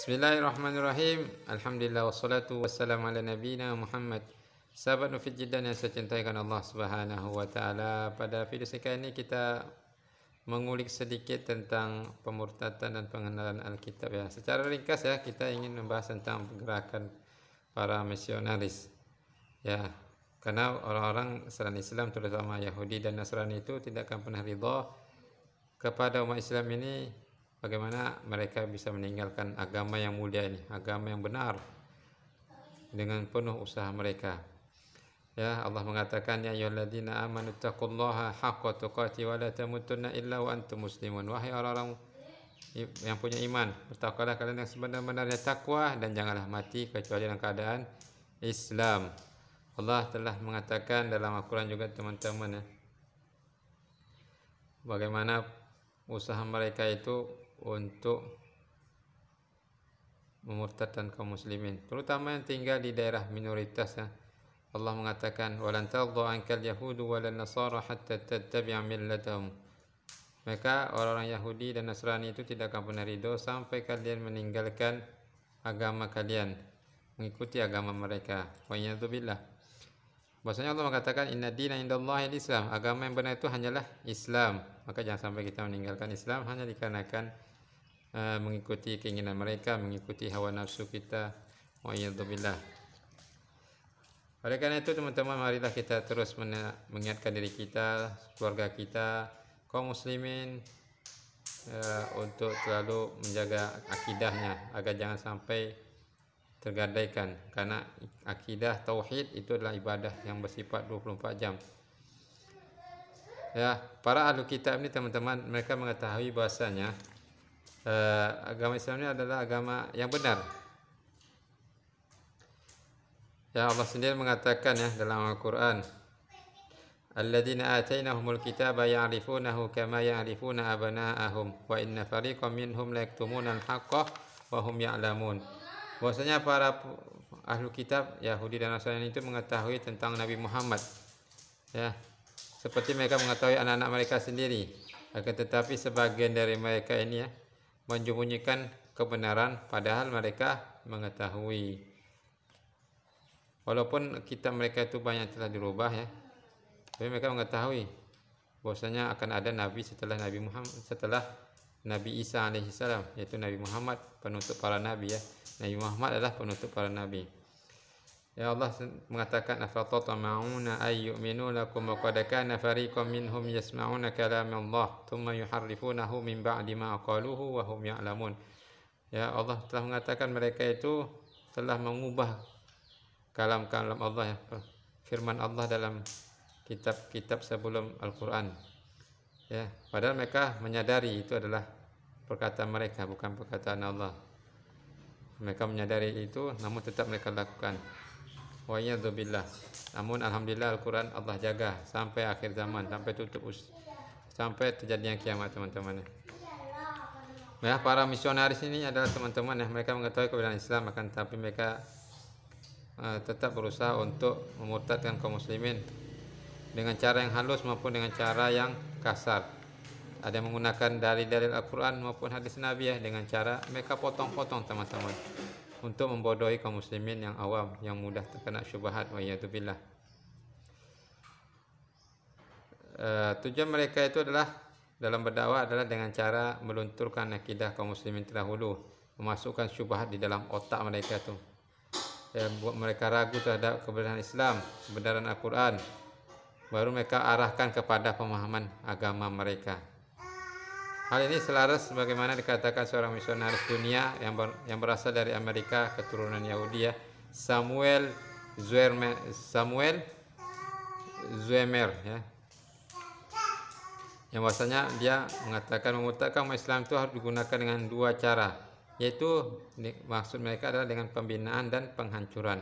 Bismillahirrahmanirrahim. Alhamdulillah wassalatu wassalamu ala nabiyina Muhammad. Sahabat Nufid Jiddan yang saya cintakan Allah Subhanahu wa taala, pada video kali ini kita mengulik sedikit tentang pemurtadan dan pengenalan Alkitab ya. Secara ringkas ya, kita ingin membahas tentang gerakan para misionaris. Ya, karena orang-orang selain Islam terutama Yahudi dan Nasrani itu tidak akan pernah ridha kepada umat Islam ini. Bagaimana mereka bisa meninggalkan agama yang mulia ini, agama yang benar dengan penuh usaha mereka. Ya, Allah mengatakan ya ayyuhalladzina amanu taqullaha haqqa tuqatih wa la tamutunna illa wa antum muslimun. Wahai orang-orang yang punya iman, bertakwalah kalian yang sebenar-benarnya takwa dan janganlah mati kecuali dalam keadaan Islam. Allah telah mengatakan dalam Al-Qur'an juga teman-teman ya, bagaimana usaha mereka itu untuk memurtadkan kaum muslimin, terutama yang tinggal di daerah minoritas ya. Allah mengatakan walan tardha ankal yahudu walan nasara hatta tattabi'a millatahum. Maka orang-orang Yahudi dan Nasrani itu tidak akan pernah ridho sampai kalian meninggalkan agama kalian, mengikuti agama mereka. Wa ya'dzubillah. Bahasanya Allah mengatakan inna dina indallahi al-Islam, agama yang benar itu hanyalah Islam. Maka jangan sampai kita meninggalkan Islam hanya dikarenakan mengikuti keinginan mereka, mengikuti hawa nafsu kita. Wa'iyadzubillah. Oleh karena itu teman-teman, marilah kita terus mengingatkan diri kita, keluarga kita, kaum muslimin untuk selalu menjaga akidahnya agar jangan sampai tergadaikan, karena akidah tauhid itu adalah ibadah yang bersifat 24 jam. Ya, para ahli kitab ini teman-teman, mereka mengetahui bahasanya agama Islam ini adalah agama yang benar. Ya, Allah sendiri mengatakan ya dalam Al-Qur'an, alladzina atainahumul kitaba ya'rifunahu kama ya'rifuna abna'ahum wa inna fariqam minhum la yaktumuna al-haqqa wa hum ya'lamun. Bahwasanya para ahli kitab Yahudi dan Nasrani itu mengetahui tentang Nabi Muhammad ya, seperti mereka mengetahui anak-anak mereka sendiri. Akan tetapi sebagian dari mereka ini ya menyembunyikan kebenaran padahal mereka mengetahui. Walaupun kitab mereka itu banyak telah dirubah ya, tapi mereka mengetahui bahwasanya akan ada nabi setelah Nabi Muhammad, setelah Nabi Isa alaihissalam, yaitu Nabi Muhammad penutup para nabi ya. Nabi Muhammad adalah penutup para nabi. Ya, Allah mengatakan afatatma'una ay yu'minu lakum wa qad kana fariqam minhum yasma'una kalamallah thumma yuharrifunahu min ba'di ma qaluhu wa hum ya'lamun. Ya, Allah telah mengatakan mereka itu telah mengubah kalam-kalam Allah ya, firman Allah dalam kitab-kitab sebelum Al-Qur'an. Ya, padahal mereka menyadari itu adalah perkataan mereka, bukan perkataan Allah. Mereka menyadari itu namun tetap mereka lakukan. Wa ya'dzubillah. Namun alhamdulillah Al-Qur'an Allah jaga sampai akhir zaman, sampai sampai terjadinya kiamat teman-teman. Ya, para misionaris ini adalah teman-teman ya, mereka mengetahui kebenaran Islam, akan tapi mereka tetap berusaha untuk memurtadkan kaum muslimin dengan cara yang halus maupun dengan cara yang kasar. Ada yang menggunakan dalil-dalil Al-Qur'an maupun hadis Nabi ya, dengan cara mereka potong-potong teman-teman, untuk membodohi kaum muslimin yang awam, yang mudah terkena syubhat. Wa iyadzubillah. Tujuan mereka itu adalah dalam berdakwah adalah dengan cara melunturkan akidah kaum muslimin terdahulu, memasukkan syubhat di dalam otak mereka itu, buat mereka ragu terhadap kebenaran Islam, kebenaran Al-Qur'an, baru mereka arahkan kepada pemahaman agama mereka. Hal ini selaras sebagaimana dikatakan seorang misionaris dunia yang berasal dari Amerika, keturunan Yahudi ya, Samuel Zwemer ya, yang bahasanya dia mengatakan memurtadkan umat Islam itu harus digunakan dengan dua cara, yaitu maksud mereka adalah dengan pembinaan dan penghancuran.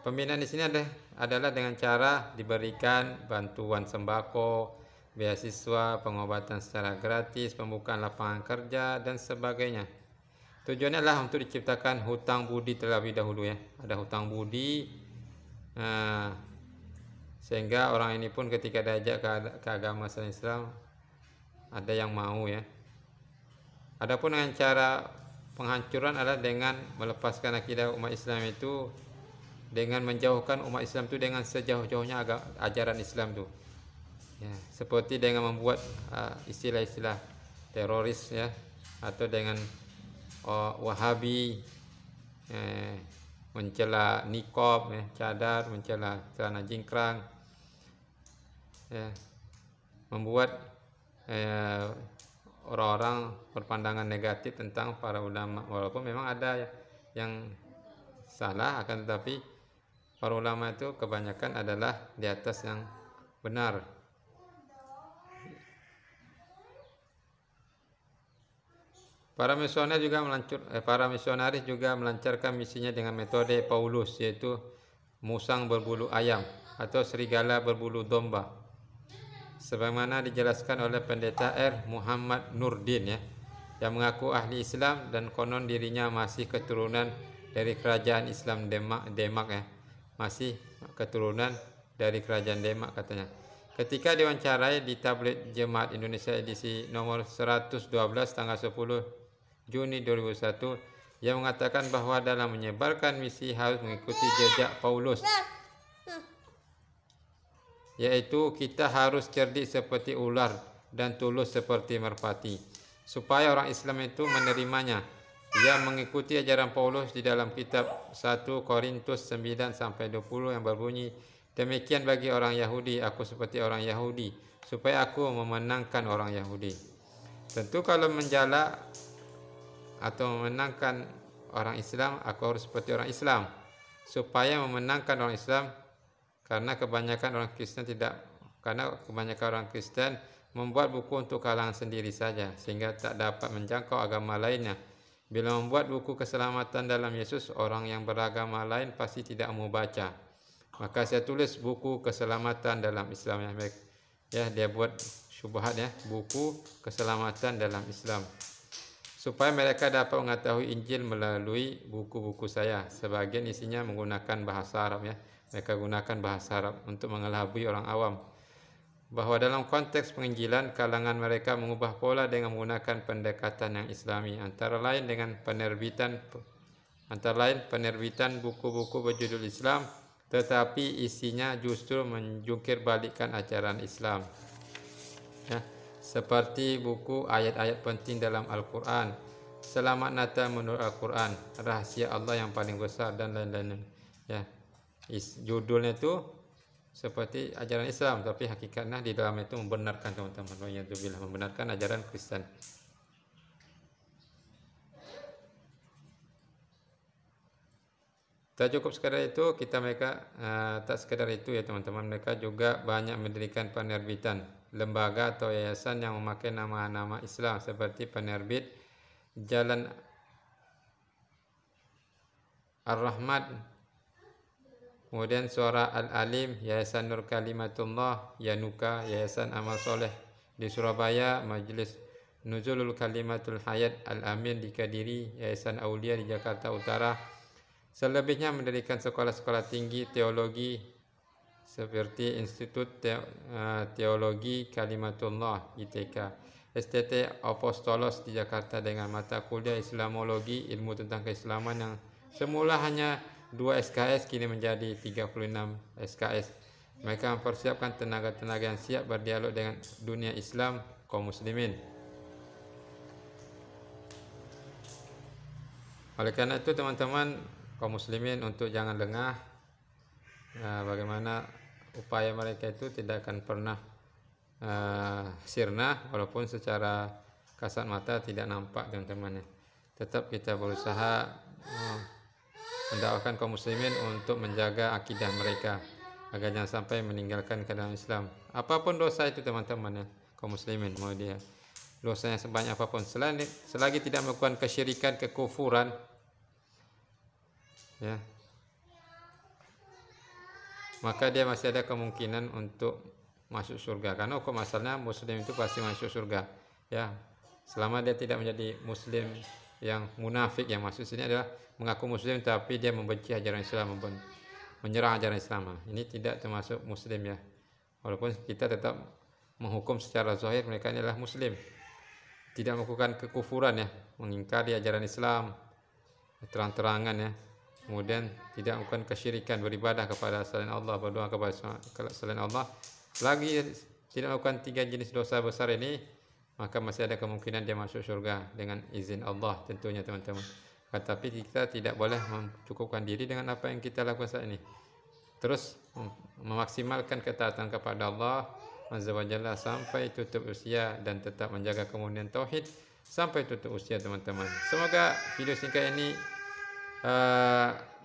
Pembinaan di sini adalah dengan cara diberikan bantuan sembako, beasiswa, pengobatan secara gratis, pembukaan lapangan kerja dan sebagainya. Tujuannya adalah untuk diciptakan hutang budi terlebih dahulu ya. Ada hutang budi sehingga orang ini pun ketika diajak ke agama Islam ada yang mau ya. Adapun dengan cara penghancuran adalah dengan melepaskan akidah umat Islam itu, dengan menjauhkan umat Islam itu dengan sejauh-jauhnya ajaran Islam tu. Ya, seperti dengan membuat istilah-istilah teroris ya, atau dengan Wahabi, mencela niqab, cadar, mencela celana jingkrang, ya, membuat orang-orang berpandangan negatif tentang para ulama, walaupun memang ada yang salah, akan tetapi para ulama itu kebanyakan adalah di atas yang benar. Para misionaris juga melancarkan misinya dengan metode Paulus, yaitu musang berbulu ayam atau serigala berbulu domba. Sebagaimana dijelaskan oleh pendeta R. Muhammad Nurdin ya, yang mengaku ahli Islam dan konon dirinya masih keturunan dari kerajaan Islam Demak ya. Masih keturunan dari kerajaan Demak katanya. Ketika diwawancarai di tablet Jemaat Indonesia edisi nomor 112 tanggal 10 Juni 2001, ia mengatakan bahwa dalam menyebarkan misi harus mengikuti jejak Paulus, yaitu kita harus cerdik seperti ular dan tulus seperti merpati. Supaya orang Islam itu menerimanya, ia mengikuti ajaran Paulus di dalam kitab 1 Korintus 9-20 yang berbunyi, demikian bagi orang Yahudi, aku seperti orang Yahudi, supaya aku memenangkan orang Yahudi. Tentu kalau menjala atau memenangkan orang Islam, aku harus seperti orang Islam. Supaya memenangkan orang Islam, karena kebanyakan orang Kristen membuat buku untuk kalangan sendiri saja, sehingga tak dapat menjangkau agama lainnya. Bila membuat buku keselamatan dalam Yesus, orang yang beragama lain pasti tidak mau baca. Maka saya tulis buku keselamatan dalam Islam ya, dia buat syubhat ya, buku keselamatan dalam Islam, supaya mereka dapat mengetahui Injil melalui buku-buku saya. Sebagian isinya menggunakan bahasa Arab ya. Mereka gunakan bahasa Arab untuk mengelabui orang awam. Bahwa dalam konteks penginjilan, kalangan mereka mengubah pola dengan menggunakan pendekatan yang Islami, antara lain penerbitan buku-buku berjudul Islam, tetapi isinya justru menjungkir balikkan ajaran Islam. Ya. Seperti buku ayat-ayat penting dalam Al-Quran, Selamat Natal menurut Al-Quran, Rahasia Allah yang paling besar, dan lain-lain ya. Judulnya itu seperti ajaran Islam, tapi hakikatnya di dalam itu membenarkan teman-teman, membenarkan ajaran Kristen. Tak cukup sekadar itu, tak sekadar itu ya teman-teman, mereka juga banyak mendirikan penerbitan lembaga atau yayasan yang memakai nama-nama Islam, seperti penerbit Jalan Ar-Rahmat, kemudian Suara Al-Alim, Yayasan Nur Kalimatullah, Yanuka, Yayasan Amal Soleh di Surabaya, Majlis Nuzulul Kalimatul Hayat Al-Amin di Kediri, Yayasan Aulia di Jakarta Utara. Selebihnya mendirikan sekolah-sekolah tinggi teologi seperti Institut Teologi Kalimatullah ITK, STT Apostolos di Jakarta dengan mata kuliah Islamologi, ilmu tentang keislaman, yang semula hanya 2 SKS kini menjadi 36 SKS. Mereka mempersiapkan tenaga-tenaga yang siap berdialog dengan dunia Islam, kaum muslimin. Oleh karena itu teman-teman kaum muslimin, untuk jangan lengah. Bagaimana upaya mereka itu tidak akan pernah sirna, walaupun secara kasat mata tidak nampak teman-teman. Tetap kita berusaha mendakwakan kaum muslimin untuk menjaga akidah mereka agar jangan sampai meninggalkan keadaan Islam. Apapun dosa itu teman-teman ya, kaum muslimin, mau dia dosanya sebanyak apapun, selagi tidak melakukan kesyirikan, kekufuran ya, maka dia masih ada kemungkinan untuk masuk surga. Karena hukum asalnya muslim itu pasti masuk surga ya, selama dia tidak menjadi muslim yang munafik, yang maksud sini adalah mengaku muslim tapi dia membenci ajaran Islam, menyerang ajaran Islam. Ini tidak termasuk muslim ya, walaupun kita tetap menghukum secara zahir mereka adalah muslim. tidak melakukan kekufuran ya, mengingkari ajaran Islam terang-terangan ya. Kemudian tidak melakukan kesyirikan, beribadah kepada selain Allah, berdoa kepada selain Allah. Lagi tidak melakukan 3 jenis dosa besar ini, maka masih ada kemungkinan dia masuk surga dengan izin Allah tentunya teman-teman. Tetapi kita tidak boleh mencukupkan diri dengan apa yang kita lakukan saat ini. Terus memaksimalkan ketaatan kepada Allah Azza wa Jalla sampai tutup usia, dan tetap menjaga kemuliaan tauhid sampai tutup usia teman-teman. Semoga video singkat ini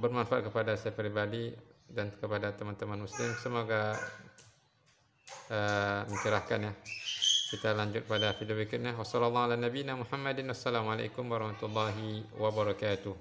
bermanfaat kepada saya pribadi dan kepada teman-teman muslim. Semoga mencerahkan ya. Kita lanjut pada video berikutnya. Wassalamualaikum warahmatullahi wabarakatuh.